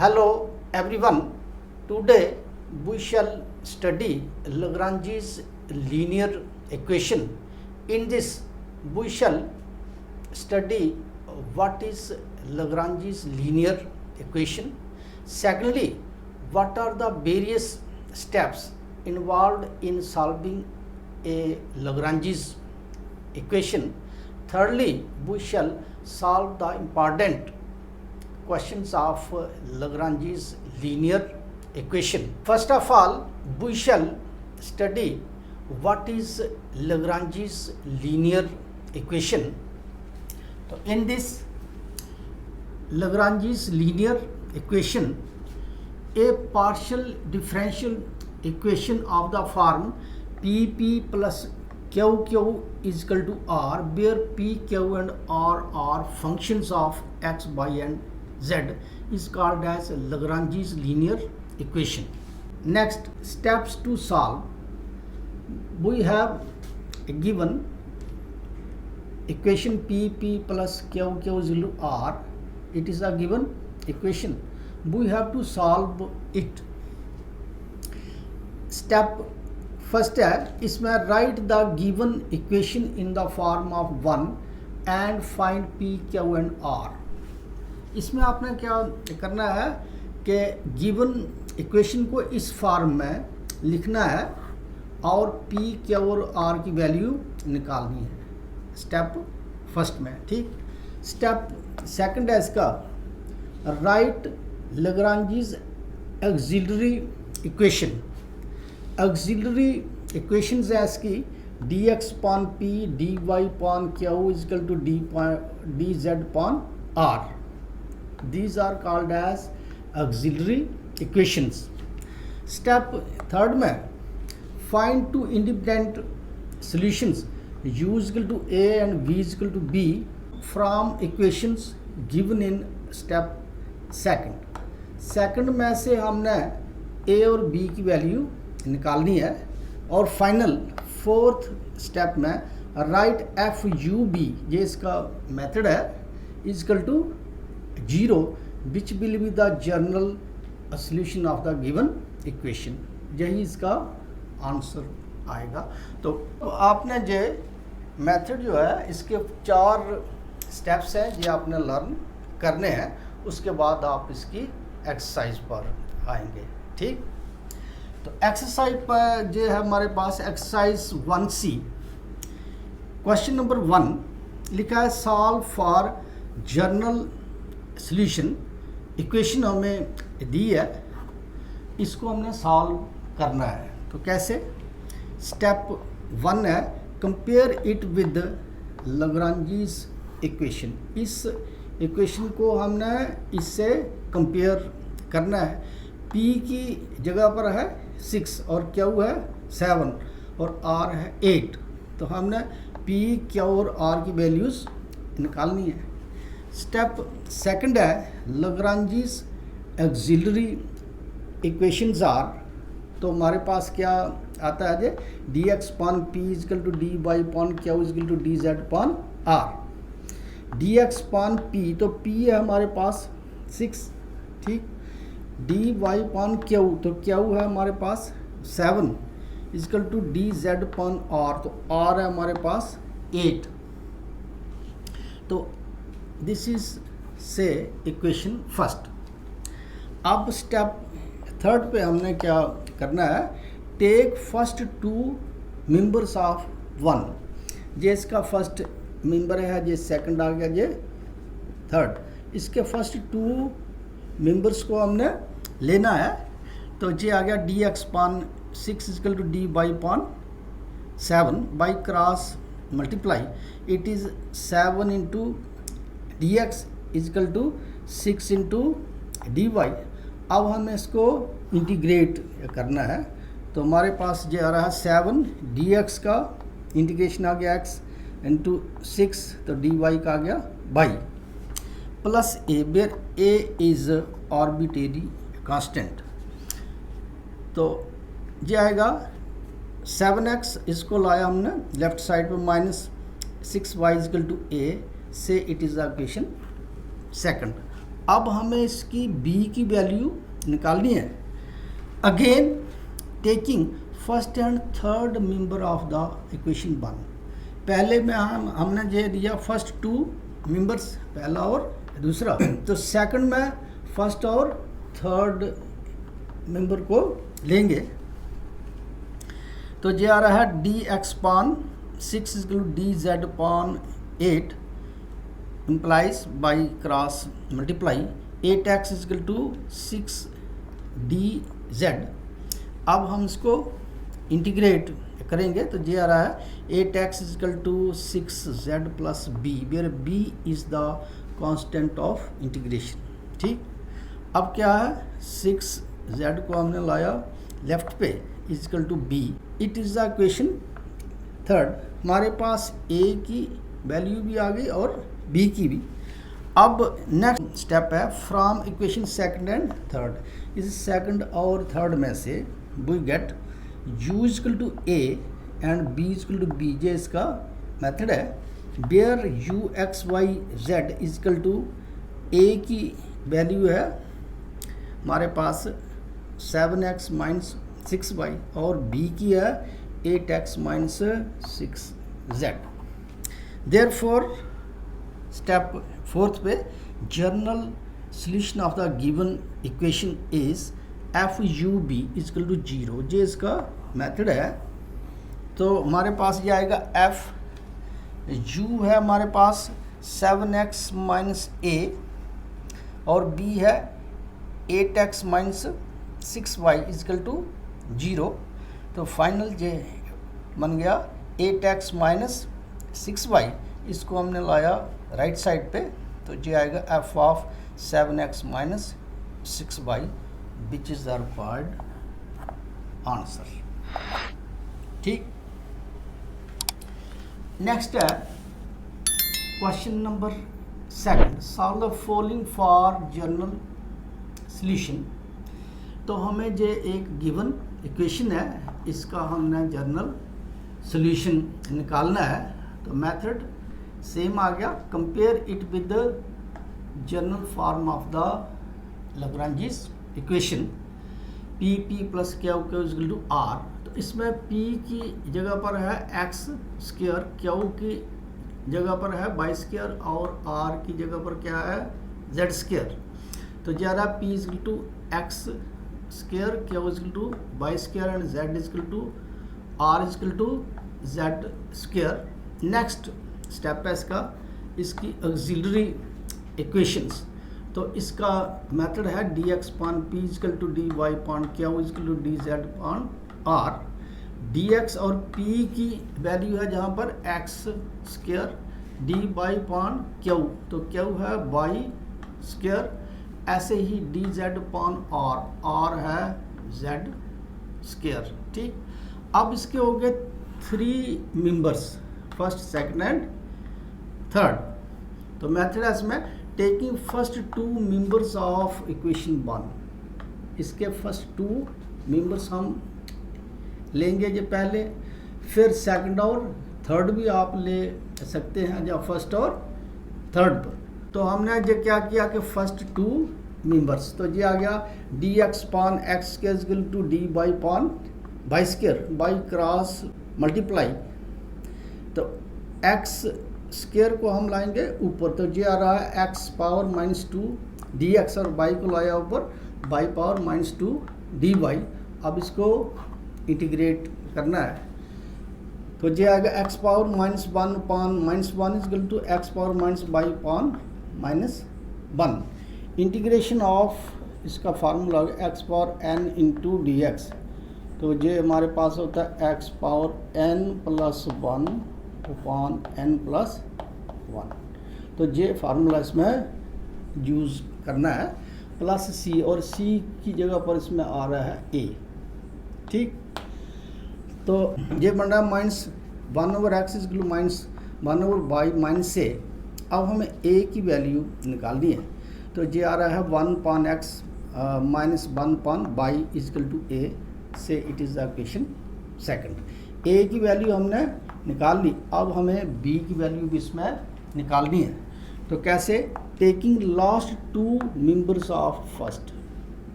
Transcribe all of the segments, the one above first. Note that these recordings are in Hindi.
Hello everyone. Today we shall study Lagrange's linear equation. In this we shall study what is Lagrange's linear equation. Secondly, what are the various steps involved in solving a Lagrange's equation. Thirdly, we shall solve the important questions of Lagrange's linear equation. First of all, we shall study what is Lagrange's linear equation. So in this Lagrange's linear equation, a partial differential equation of the form PP plus QQ is equal to R, where P, Q and R are functions of x, y and z is called as Lagrange's linear equation. Next, steps to solve. We have a given equation PP plus QQ is equal to R. It is a given equation. We have to solve it. Step first है, इसमें write the given equation in the form of 1 and find P, Q and R. इसमें आपने क्या करना है कि गिवन इक्वेशन को इस फॉर्म में लिखना है और P, Q और R की वैल्यू निकालनी है स्टेप फर्स्ट में. ठीक. स्टेप सेकंड है इसका, right Lagrange's auxiliary equation. Auxiliary equations है इसकी dx upon p, dy upon q is equal to dz upon r. These are called as auxiliary equations. Step third में find two independent solutions u is equal to a and v is equal to b from equations given in step second. Second में से हमने a और b की वैल्यू निकालनी है और फाइनल फोर्थ स्टेप में राइट एफ यू बी, ये इसका मेथड है, is equal to 0 which will be the general solution of the given equation. यही इसका आंसर आएगा. तो आपने जो मेथड जो है इसके 4 स्टेप्स हैं, ये आपने लर्न करने हैं. उसके बाद आप इसकी एक्सरसाइज पर आएंगे. ठीक. तो एक्सरसाइज पर जो है हमारे पास एक्सरसाइज 1C क्वेश्चन नंबर 1 लिखा है solve for general solution. Equation हमें दी है, इसको हमने सॉल्व करना है. तो कैसे? स्टेप 1 है compare it with Lagrange's equation. इस इक्वेशन को हमने इससे कंपेयर करना है. P की जगह पर है 6 और Q है 7 और R है 8. तो हमने P, Q और R की वैल्यूज़ निकालनी है. स्टेप सेकंड है Lagrange's auxiliary equations आर. तो हमारे पास क्या आता है, dx upon p is equal to dy upon q is equal to dz upon r. dx upon p, तो p है हमारे पास 6. ठीक. dy upon q, तो q है हमारे पास 7 equal to dz upon r, तो r है हमारे पास 8. तो दिस इज से इक्वेशन फर्स्ट. अब स्टेप थर्ड पे हमने क्या करना है, टेक फर्स्ट 2 मेंबर्स ऑफ 1. ये इसका फर्स्ट मेंबर है, ये सेकंड आ गया, ये थर्ड. इसके फर्स्ट 2 मेंबर्स को हमने लेना है. तो ये आ गया dx upon 6 equal to dy upon 7 by cross multiply. It is 7 into dx equal to 6 into dy. अब हमें इसको इंटीग्रेट करना है. तो हमारे पास ये आ रहा है 7 dx का इंटीग्रेशन आ गया x इंटू 6, तो dy का आ गया y plus a, where a is arbitrary constant. तो ये आएगा 7x, इसको लाया हमने लेफ्ट साइड पे minus 6y equal to a से. It is the equation second. अब हमें इसकी बी की वैल्यू निकालनी है। Again taking first and third member of the equation 1। पहले में हमने ये दिया फर्स्ट टू मेंबर्स, पहला और दूसरा, तो सेकंड में फर्स्ट और थर्ड मेंबर को लेंगे। तो ये आ रहा है डी एक्स पान 6 इक्वल टू डी जेड पान 8 implies by cross multiply 8x is equal to 6dz। अब हम इसको इंटीग्रेट करेंगे तो ये आ रहा है 8x is equal to 6z plus b, where b is the constant of integration। ठीक, अब क्या है 6z को हमने लाया लेफ्ट पे is equal to b, it is the equation third. हमारे पास a की वैल्यू भी आ गई और बी की भी। अब नेक्स्ट स्टेप है from equation second and third. इस सेकंड और थर्ड में से we get u equal to A and b equal to B. जे इसका मेथड है where u x y z equal to a की वैल्यू है हमारे पास 7x माइनस 6y और b की है 8x minus 6z। Therefore step fourth पे general solution of the given equation is F you B equal to 0। जे इसका मेथड है। तो हमारे पास ये आएगा एफ यू है हमारे पास 7x माइनस ए और बी है 8x minus 6y equal to 0। तो फाइनल जे बन गया 8x माइनस 6y। इसको हमने लाया राइट साइड पे तो ये आएगा F of 7x minus 6y which is the required answer. ठीक, नेक्स्ट है question number second, solve the following for general solution. तो हमें जो एक गिवन इक्वेशन है इसका हमने जनरल सॉल्यूशन निकालना है। तो मेथड सेम आ गया, compare it with the general form of the Lagrange equation P P plus Q Q equal to R. तो इसमें p की जगह पर है एक्स स्क्वायर, क्यू की जगह पर है वाई स्क्वायर और r की जगह पर क्या है जेड स्क्वायर। तो ज़्यादा p equal to X square, Q equal to Y square and z equal to r equal to Z square. Next step है इसकी ऑक्सिलरी इक्वेशंस। तो इसका मेथड है D X upon P equal to D Y upon Q equal to D Z upon R. D X और पी की वैल्यू है जहाँ पर X square, D Y upon Q तो क्यू है वाई स्क्वायर, ऐसे ही डी जेड पान आर है जेड स्क्वायर। ठीक, अब इसके हो गए 3 members first second and third. तो मेथड है इसमें taking first 2 members of equation 1। इसके फर्स्ट 2 मेंबर्स हम लेंगे जो पहले, फिर सेकंड और थर्ड भी आप ले सकते हैं या फर्स्ट और थर्ड पर। तो हमने जो क्या किया कि फर्स्ट 2 मेंबर्स, तो ये आ गया डी एक्स पान एक्स के equal to D Y upon Y square by cross multiply. तो एक्स स्क्वायर को हम लाएंगे ऊपर, तो ये आ रहा है X power minus 2 D X और वाई को लाया ऊपर Y power minus 2 D Y. अब इसको इंटीग्रेट करना है तो ये आएगा x power minus 1 upon minus 1 equal to X power minus Y upon minus 1। Integration of इसका formula X power N into D X. तो ये हमारे पास होता है X power N plus 1 upon N plus 1। तो ये फार्मूला इसमें यूज़ करना है प्लस सी, और सी की जगह पर इसमें आ रहा है ए। ठीक, तो ये बन रहा है minus 1/x equal minus 1/y minus A. अब हमें ए की वैल्यू निकालनी है। तो ये आ रहा है 1/x minus 1/y equal to A से it is the equation second. A की वैल्यू हमने निकाल ली, अब हमें बी की वैल्यू भी इसमें निकालनी है। तो कैसे, taking last two members of first,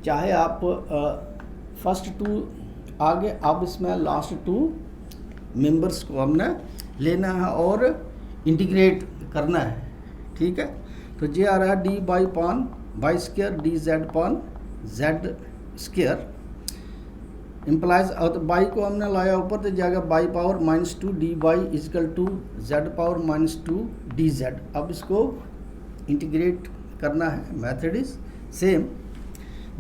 चाहे आप फर्स्ट टू आगे, अब इसमें लास्ट टू मेंबर्स को हमने लेना है और इंटीग्रेट करना है, ठीक है। तो ये आ रहा है D Y upon Y square D Z upon Z square implies, Y को हमने लाया ऊपर तो जाएगा Y power -2 D Y equal to Z power -2 D Z. अब इसको इंटीग्रेट करना है, मेथड इज सेम।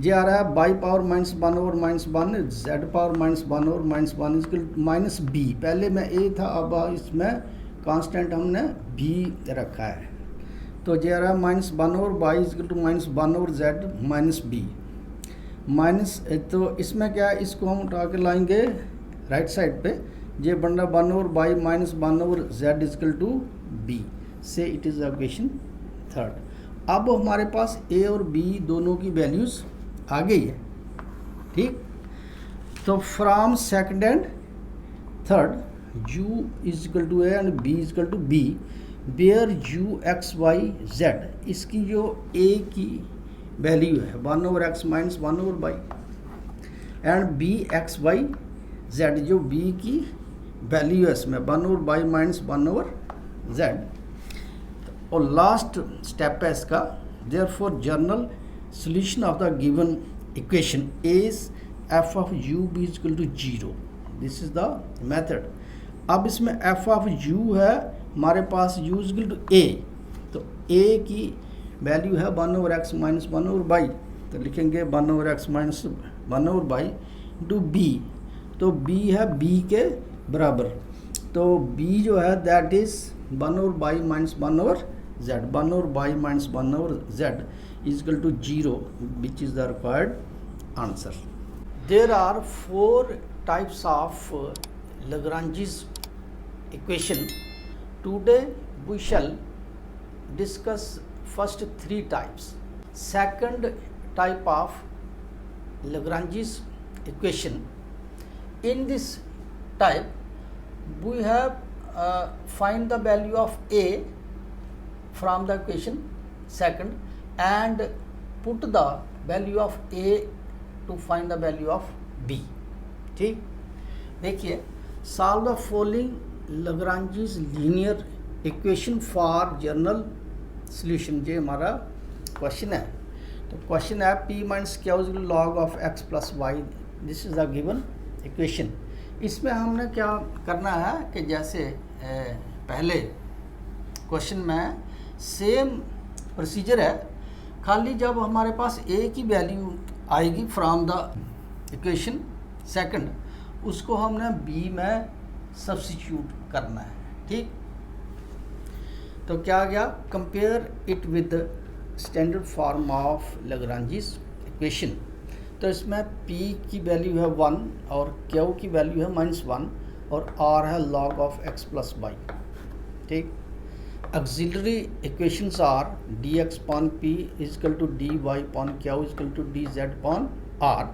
ये आ रहा है Y power -1 over -1 Z power -1 over -1 equal minus B, पहले में ए था अब इसमें कांस्टेंट हमने बी रखा है। तो ये आ रहा है -1 over Y equal to -1 over Z minus B minus, तो इसमें क्या है, इसको हम उठा के लाएंगे राइट साइड पे, ये बन रहा 1 over Y -1 over Z equal to B, से इट इज़ इक्वेशन थर्ड। अब हमारे पास ए और बी दोनों की वैल्यूज़ आ गई है, ठीक। तो from second and third u equal to A and b equal to b, where u x y z, इसकी जो a की वैल्यू है 1 over x minus 1 over by, and b x y z जो b की वैल्यू है इसमें 1 over by minus 1 over z। और लास्ट स्टेप है इसका, therefore general solution of the given equation is f of u b is equal to 0, this is the method। अब इसमें f of u है हमारे पास u is equal to a, तो a की वैल्यू है 1 over x minus 1 over by, तो लिखेंगे 1 over x minus 1 over by into b, तो b है b के बराबर, तो b जो है that is 1 over by minus 1 over z, 1 over by minus 1 over z is equal to 0, which is the required answer। There are 4 types of Lagrange's equation. Today we shall discuss first 3 types. Second type of Lagrange's equation, in this type we have find the value of a from the equation second and put the value of a to find the value of b, ठीक। देखिए, solve the following Lagrange's linear equation for general solution, ये हमारा क्वेश्चन है। तो क्वेश्चन है p minus Q is log of x plus Y, this is the given equation. इसमें हमने क्या करना है कि जैसे पहले क्वेश्चन में सेम प्रोसीजर है, खाली जब हमारे पास a की वैल्यू आएगी फ्रॉम द इक्वेशन सेकंड, उसको हमने b में सब्स्टिट्यूट करना है, ठीक। तो क्या आ गया, compare it with standard form of Lagrange's equation. तो इसमें p की वैल्यू है 1 और q की वैल्यू है -1 और r है log of x plus Y, ठीक। Auxiliary equations are dx upon p is equal to dy upon q is equal to dz upon r,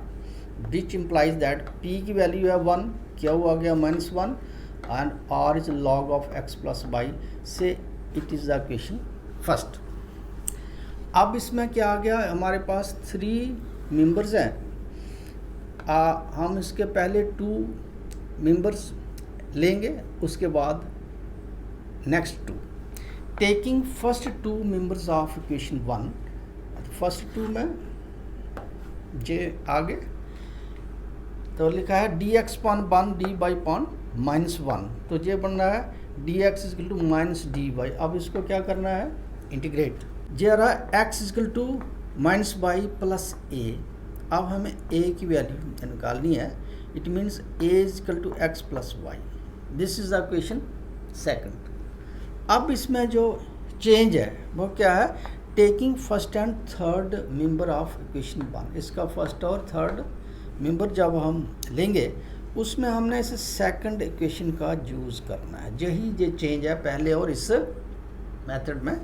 which implies that p की वैल्यू है 1, q आ गया -1 and r is log of x plus y, से it is the equation first। अब इसमें क्या आ गया, हमारे पास 3 मेंबर्स हैं, हम इसके पहले 2 मेंबर्स लेंगे, उसके बाद next 2। Taking first 2 members of equation 1, first 2 में जे आगे तो लिखा है D X upon 1 D Y upon -1, तो ये बन रहा है D X equal to minus D Y. अब इसको क्या करना है, इंटीग्रेट। ये आ रहा है X equal to minus Y plus A, अब हमें ए की वैल्यू निकालनी है, it means A equal to X plus Y, this is the equation second. अब इसमें जो चेंज है वो क्या है, taking first and third member of equation 1, इसका फर्स्ट और थर्ड मेंबर जब हम लेंगे उसमें हमने इसे सेकंड इक्वेशन का यूज़ करना है, यही ये चेंज है पहले और इस मेथड में।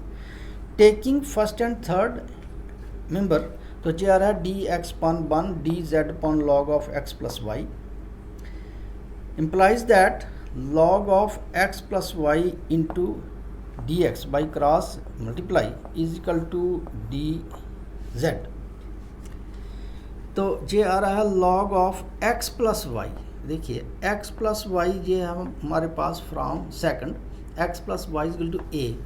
Taking first and third member, तो ये आ रहा है D X upon 1 D Z upon log of X plus Y, implies that log of x plus y into D X by cross multiply is equal to D Z. तो ये आ रहा है log of X plus Y. देखिए एक्स प्लस वाई ये हम हमारे पास from second X plus Y is equal to ए,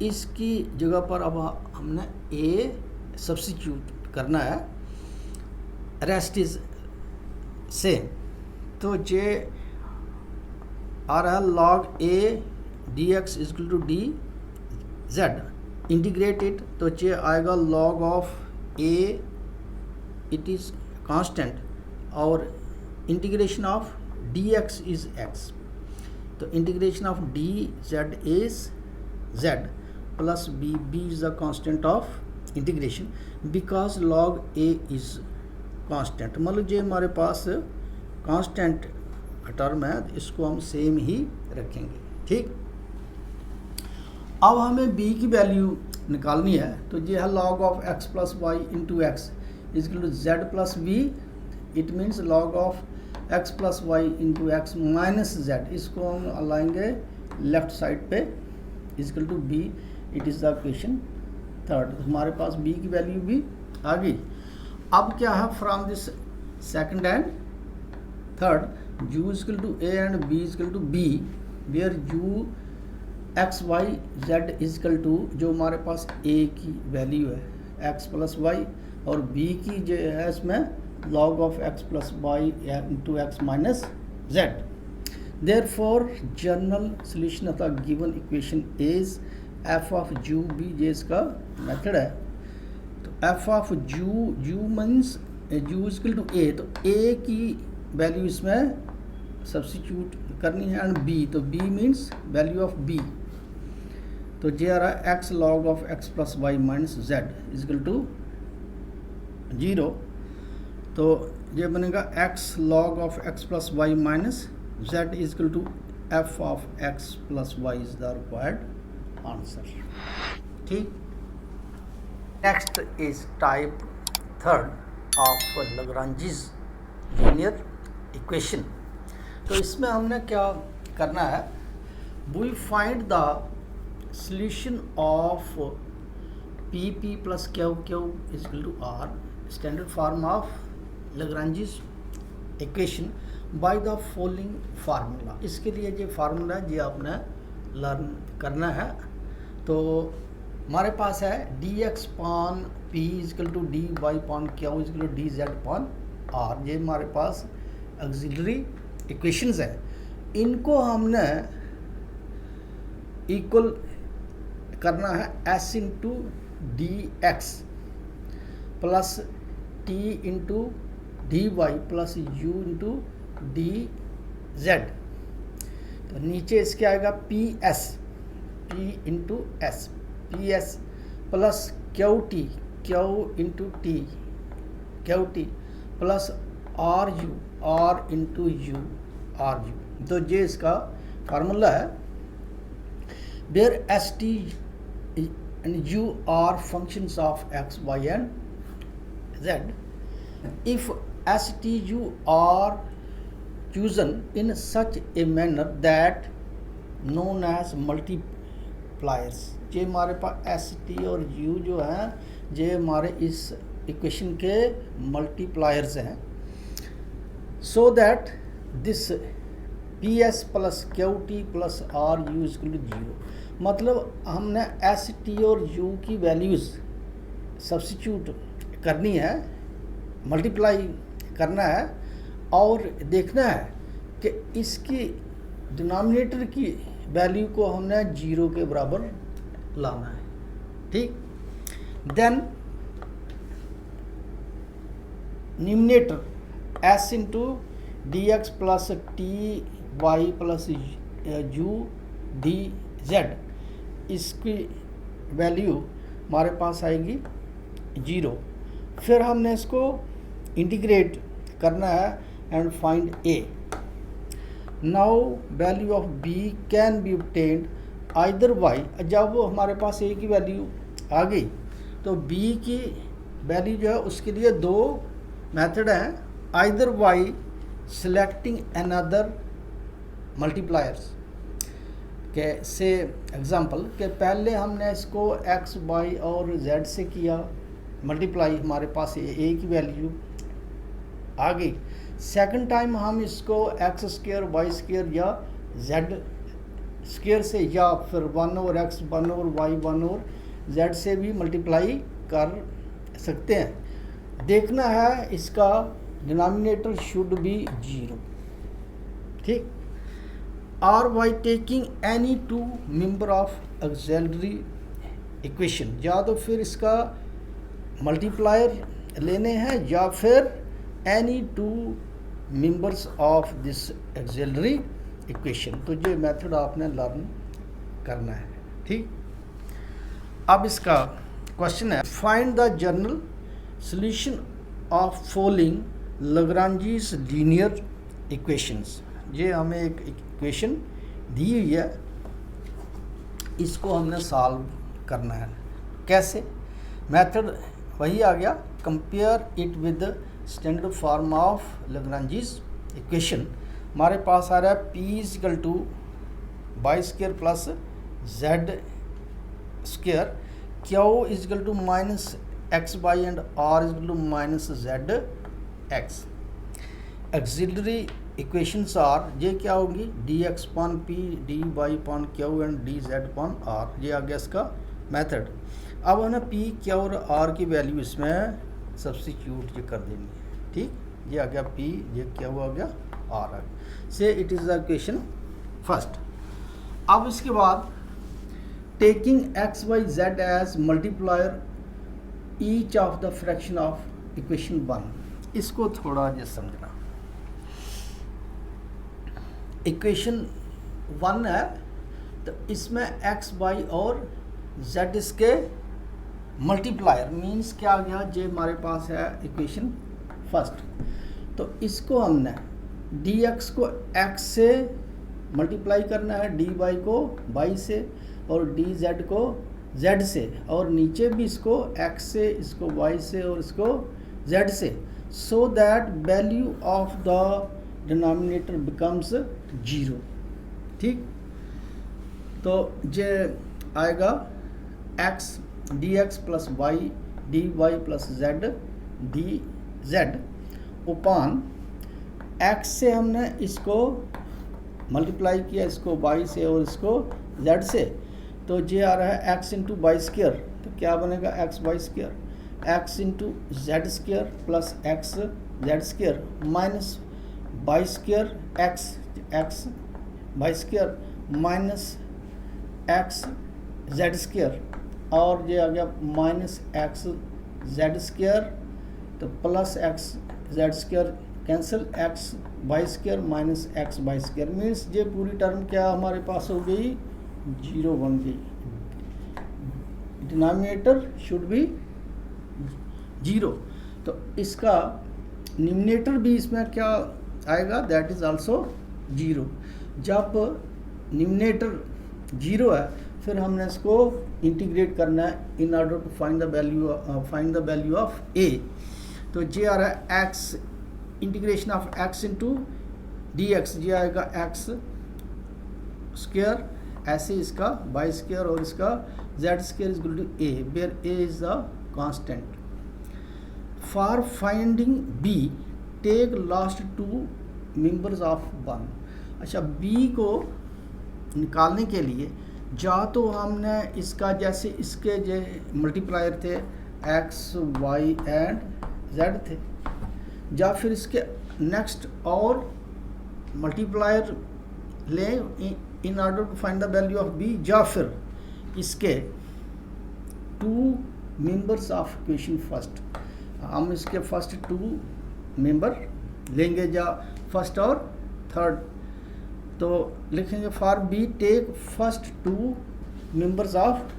इसकी जगह पर अब हमने ए सब्स्टिट्यूट करना है, रेस्ट इज सेम। तो ये आ रहा है log A D X is equal to D Z, integrated तो ये आएगा log of A, it is constant, और integration of D X is X, तो integration of D Z is Z plus B, B is the constant of integration because log A is constant. मतलब जो हमारे पास कांस्टेंट टर्म है इसको हम सेम ही रखेंगे। ठीक, अब हमें b की वैल्यू निकालनी है, तो ये है log of x plus Y into X is equal to Z plus V, it means log of x plus Y into X minus Z, इसको हम लाएंगे लेफ्ट साइड पे is equal to b, it is the equation third. तो हमारे पास b की वैल्यू भी आ गई। अब क्या है from this second and third, u is equal to a and b is equal to b, where u X Y Z equal to जो हमारे पास a की वैल्यू है x प्लस वाई, और b की जो है इसमें log of x plus Y into X minus Z. Therefore general solution of the given equation is f of u b, जे इसका मेथड है। तो f of u means u equal to a, तो a की वैल्यू इसमें सब्स्टिट्यूट करनी है, एंड b, तो b means value of b, तो जे आ रहा है x log of x plus Y minus Z equal to 0, तो ये बनेगा x log of x plus Y minus Z equal to f of x plus Y is the required answer. ठीक, next is type third of Lagrange's linear equation. तो इसमें हमने क्या करना है, we find the solution of pp plus q is equal to r, standard form of Lagrange's equation by the following formula। इसके लिए जो फार्मूला है ये आपने लर्न करना है। तो हमारे पास है dx upon p equal to dy upon q equal to dz upon r, ये हमारे पास ऑक्सिलरी इक्वेशंस है। इनको हमने इक्वल करना है s into D x plus t into D Y plus u into D Z. तो नीचे इसके आएगा P into S, P S plus Q into T plus R into U. तो ये इसका फार्मूला है, where st and u are functions of x, y and z. If st, u are chosen in such a manner that known as multipliers, ये हमारे पास st और u जो हैं ये हमारे इस इक्वेशन के मल्टीप्लायर्स हैं, so that this ps plus Q T plus R U is equal to 0। मतलब हमने एस टी और यू की वैल्यूज़ सब्स्टिट्यूट करनी है, मल्टीप्लाई करना है, और देखना है कि इसकी डिनोमिनेटर की वैल्यू को हमने 0 के बराबर लाना है। ठीक, then numerator s into D x plus t y plus u d z, इसकी वैल्यू हमारे पास आएगी 0। फिर हमने इसको इंटीग्रेट करना है and find a। Now value of b can be obtained either y, जब हमारे पास a की वैल्यू आ गई तो b की वैल्यू जो है उसके लिए दो मेथड हैं, either y selecting another multipliers, के से एग्जांपल के पहले हमने इसको x y और z से किया मल्टीप्लाई, हमारे पास a की वैल्यू आ गई। सेकंड टाइम हम इसको x स्क्वायर y स्क्वायर या z स्क्वायर से या फिर 1 over x 1 over y 1 over z से भी मल्टीप्लाई कर सकते हैं। देखना है इसका डिनोमिनेटर शुड बी 0, ठीक। और by taking any two member of auxiliary equation, या तो फिर इसका मल्टीप्लायर लेने हैं या फिर any two members of this auxiliary equation. तो ये मेथड आपने लर्न करना है, ठीक। अब इसका क्वेश्चन है find the general solution of following Lagrange's linear equations. ये हमें एक इक्वेशन दी हुई है, इसको हमने सॉल्व करना है। कैसे? मेथड वही आ गया, compare it with standard form of Lagrange's equation. हमारे पास आ रहा है p equal to Y square plus Z square, Q equal to minus x Y and R equal to minus Z X. Auxiliary equations are, ये क्या होगी D X upon P D Y upon Q and D Z upon R. ये आ गया इसका मेथड। अब हमें पी क्यू और आर की वैल्यू इसमें सब्स्टिट्यूट ये कर देनी है, ठीक। ये आ गया पी, ये क्यू आ गया, आर आ गया। Say it is the equation first. अब इसके बाद taking x Y z as multiplier each of the fraction of equation 1, इसको थोड़ा ये समझना। इक्वेशन 1 है तो इसमें एक्स वाई और जेड इसके मल्टीप्लायर मीन्स क्या आ गया, जे हमारे पास है इक्वेशन फर्स्ट। तो इसको हमने डी एक्स को एक्स से मल्टीप्लाई करना है, डी वाई को वाई से और डी जेड को जेड से, और नीचे भी इसको एक्स से, इसको वाई से और इसको जेड से, so that value of the denominator becomes 0, ठीक। तो ये आएगा x D x plus Y D Y plus Z D Z upon x से हमने इसको मल्टीप्लाई किया, इसको y से और इसको z से, तो ये आ रहा है x इंटू वाई स्क्र। तो क्या बनेगा x y square, x into z square plus x z square minus y square x y square minus x z square, और ये आ गया माइनस एक्स जेड स्क्र, तो plus x z square cancel, x y square minus x y square means ये पूरी टर्म क्या हमारे पास हो गई 0 बन गई। डिनोमिनेटर शुड बी 0, तो इसका न्यूमरेटर भी इसमें क्या आएगा, दैट इज आल्सो 0। जब न्यूमरेटर 0 है फिर हमने इसको इंटीग्रेट करना है in order to find the value of A. तो ये आ रहा है X integration of X into D X, ये आएगा एक्स स्क्वायर, ऐसे इसका वाई स्क्वायर और इसका z square is equal to a, where a is the constant. For finding b take last 2 members of 1। अच्छा, बी को निकालने के लिए या तो हमने इसका जैसे इसके जो मल्टीप्लायर थे एक्स वाई एंड जेड थे, या फिर इसके नेक्स्ट और मल्टीप्लायर लें in order to find the value of b, या फिर इसके 2 मेंबर्स ऑफ इक्वेशन फर्स्ट, हम इसके फर्स्ट 2 मेंबर लेंगे या फर्स्ट और थर्ड। तो लिखेंगे for b take first 2 members of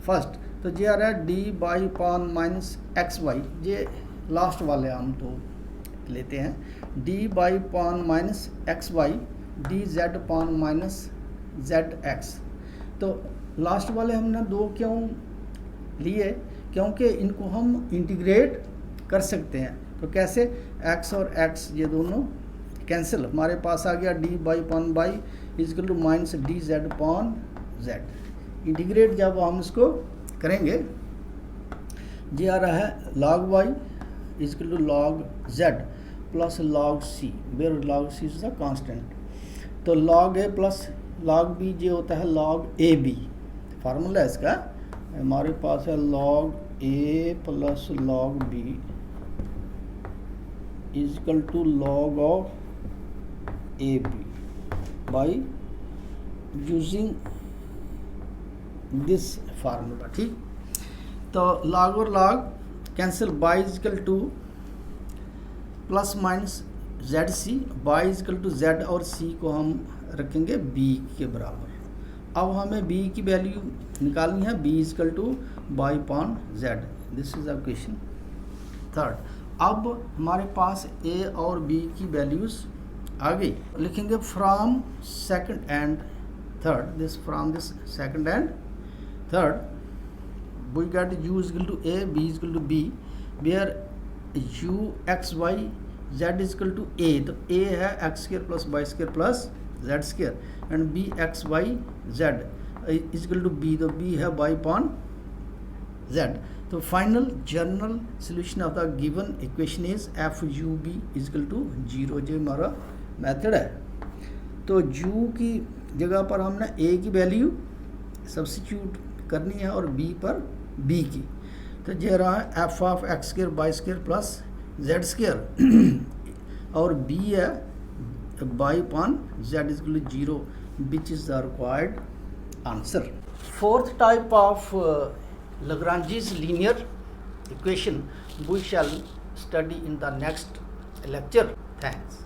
first, तो ये आ रहा है d Y upon minus x y, ये लास्ट वाले हम तो लेते हैं, d Y upon minus x y d Z upon minus Z x. तो लास्ट वाले हमने 2 क्यों लिए, क्योंकि इनको हम इंटीग्रेट कर सकते हैं। तो कैसे, x और x ये दोनों कैंसिल, हमारे पास आ गया d Y upon y is equal to minus d z upon z. Integrate जब हम इसको करेंगे, ये आ रहा है log y is equal to log z plus log c, where log c is the constant. तो log a plus log b ये होता है log a b, फार्मूला है इसका। हमारे पास है log a plus log b is equal to log of a b by using this formula. ठीक, तो log और log cancel, by is equal to plus minus Z C, by is equal to Z और सी को हम रखेंगे b के बराबर। अब हमें b की वैल्यू निकालनी है, b is equal two by upon Z. This is the question third. अब हमारे पास a और b की वैल्यूज आ गई, लिखेंगे from second and third, this from this second and third we get u is equal to a, b is equal to b, where u x y z is equal to a, तो a है x square plus y square plus z square, and b x y z is equal to b, तो b है y upon z। तो final general solution of the given equation is F you b is equal to 0, जो हमारा मेथड है। तो u की जगह पर हमने a की वैल्यू सब्स्टिट्यूट करनी है और b पर b की, तो ये रहा है f of x square y square plus Z square और b है y upon z is equal to 0, which is the required answer. Fourth type of Lagrange's linear equation we shall study in the next lecture. Thanks.